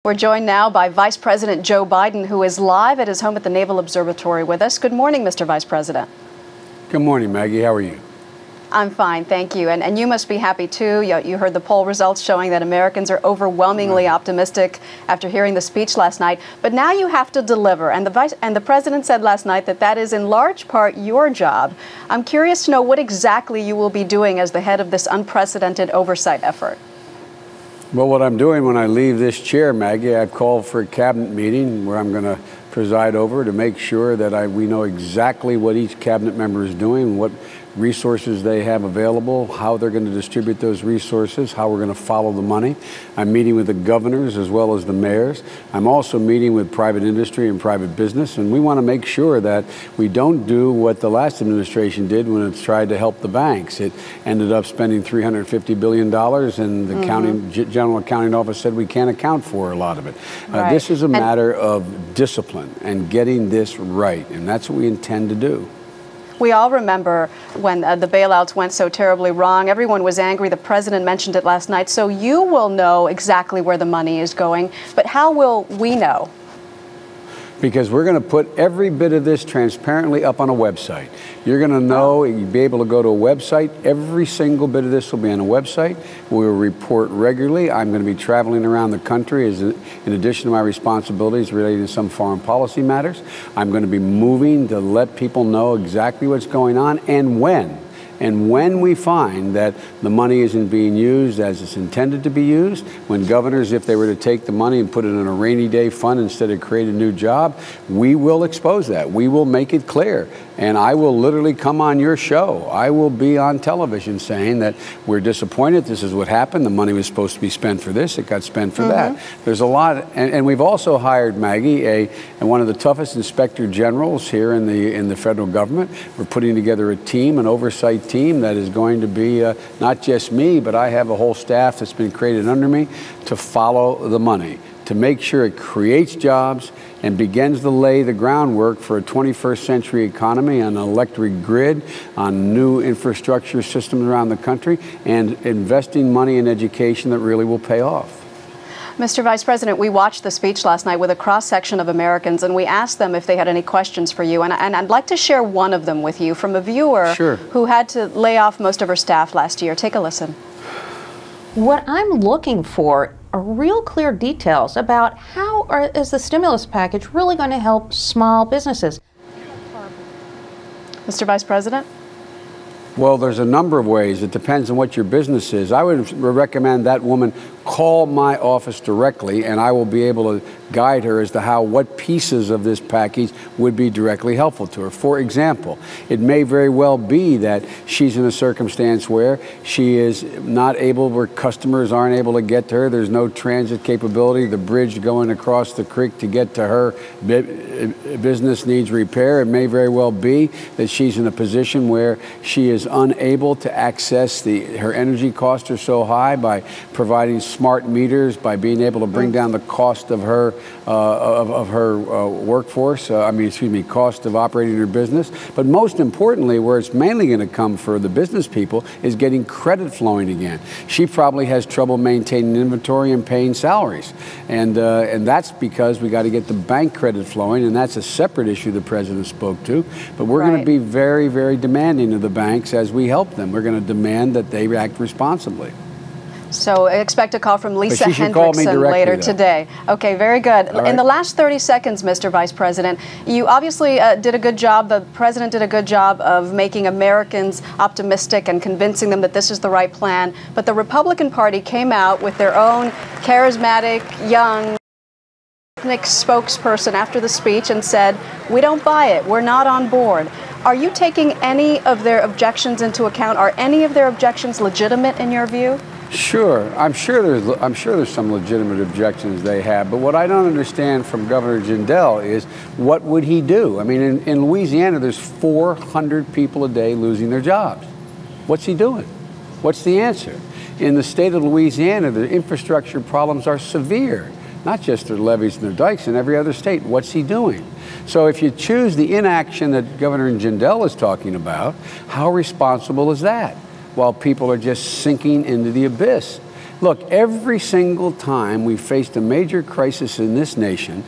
We're joined now by Vice President Joe Biden, who is live at his home at the Naval Observatory with us. Good morning, Mr. Vice President. Good morning, Maggie. How are you? I'm fine, thank you. And you must be happy, too. You heard the poll results showing that Americans are overwhelmingly optimistic after hearing the speech last night. But now you have to deliver. And the President said last night that that is in large part your job. I'm curious to know what exactly you will be doing as the head of this unprecedented oversight effort. Well, what I'm doing when I leave this chair, Maggie, I've called for a cabinet meeting where I'm going to preside over to make sure that we know exactly what each cabinet member is doing, what resources they have available, how they're going to distribute those resources, how we're going to follow the money. I'm meeting with the governors as well as the mayors. I'm also meeting with private industry and private business, and we want to make sure that we don't do what the last administration did when it tried to help the banks. It ended up spending $350 billion, and the General Accounting Office said we can't account for a lot of it. Right. This is a matter of discipline and getting this right, and that's what we intend to do. We all remember when the bailouts went so terribly wrong. Everyone was angry. The President mentioned it last night. So you will know exactly where the money is going. But how will we know? Because we're going to put every bit of this transparently up on a website. You're going to know, you'll be able to go to a website. Every single bit of this will be on a website. We will report regularly. I'm going to be traveling around the country in addition to my responsibilities related to some foreign policy matters. I'm going to be moving to let people know exactly what's going on and when. And when we find that the money isn't being used as it's intended to be used, when governors, if they were to take the money and put it in a rainy day fund instead of create a new job, we will expose that. We will make it clear. And I will literally come on your show. I will be on television saying that we're disappointed. This is what happened. The money was supposed to be spent for this. It got spent for that. There's a lot. And we've also hired, Maggie, one of the toughest inspector generals here in the federal government. We're putting together a team, an oversight team that is going to be not just me, but I have a whole staff that's been created under me to follow the money, to make sure it creates jobs and begins to lay the groundwork for a 21st century economy on an electric grid, on new infrastructure systems around the country, and investing money in education that really will pay off. Mr. Vice President, we watched the speech last night with a cross-section of Americans, and we asked them if they had any questions for you. And I'd like to share one of them with you from a viewer who had to lay off most of her staff last year. Take a listen. What I'm looking for are real clear details about how is the stimulus package really going to help small businesses. Mr. Vice President? Well, there's a number of ways. It depends on what your business is. I would recommend that woman call my office directly, and I will be able to guide her as to what pieces of this package would be directly helpful to her. For example, it may very well be that she's in a circumstance where she is not able, where customers aren't able to get to her. There's no transit capability. The bridge going across the creek to get to her business needs repair. It may very well be that she's in a position where she is unable to access her energy costs are so high by providing smart meters, by being able to bring down the cost of her workforce, cost of operating her business. But most importantly, where it's mainly going to come for the business people is getting credit flowing again. She probably has trouble maintaining inventory and paying salaries. And that's because we got to get the bank credit flowing, and that's a separate issue the President spoke to. But we're going to be very, very demanding of the banks as we help them. We're going to demand that they act responsibly. So expect a call from Lisa Hendrickson later today. Okay, very good. In the last 30 seconds, Mr. Vice President, you obviously did a good job. The President did a good job of making Americans optimistic and convincing them that this is the right plan. But the Republican Party came out with their own charismatic, young, ethnic spokesperson after the speech and said, "We don't buy it. We're not on board." Are you taking any of their objections into account? Are any of their objections legitimate in your view? Sure. I'm sure there's some legitimate objections they have. But what I don't understand from Governor Jindal is what would he do? I mean, in Louisiana, there's 400 people a day losing their jobs. What's he doing? What's the answer? In the state of Louisiana, the infrastructure problems are severe. Not just their levees and their dikes in every other state. What's he doing? So if you choose the inaction that Governor Jindal is talking about, how responsible is that? While people are just sinking into the abyss. Look, every single time we faced a major crisis in this nation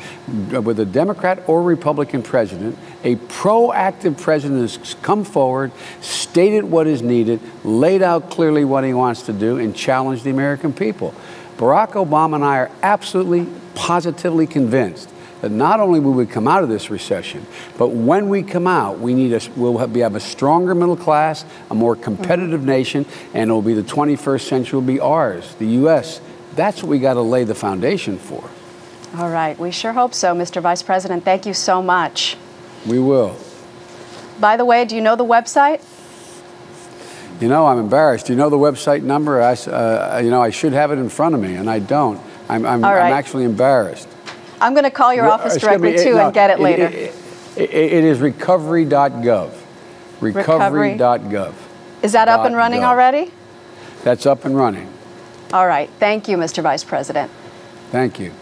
with a Democrat or Republican president, a proactive president has come forward, stated what is needed, laid out clearly what he wants to do, and challenged the American people. Barack Obama and I are absolutely, positively convinced that not only will we come out of this recession, but when we come out, we'll have a stronger middle class, a more competitive nation, and it'll be the 21st century will be ours, the U.S. That's what we got to lay the foundation for. All right. We sure hope so, Mr. Vice President. Thank you so much. We will. By the way, do you know the website? You know, I'm embarrassed. Do you know the website number? You know, I should have it in front of me, and I don't. I'm actually embarrassed. I'm going to call your office directly, too, and get it later. It is recovery.gov. Recovery.gov. Is that up and running already? That's up and running. All right. Thank you, Mr. Vice President. Thank you.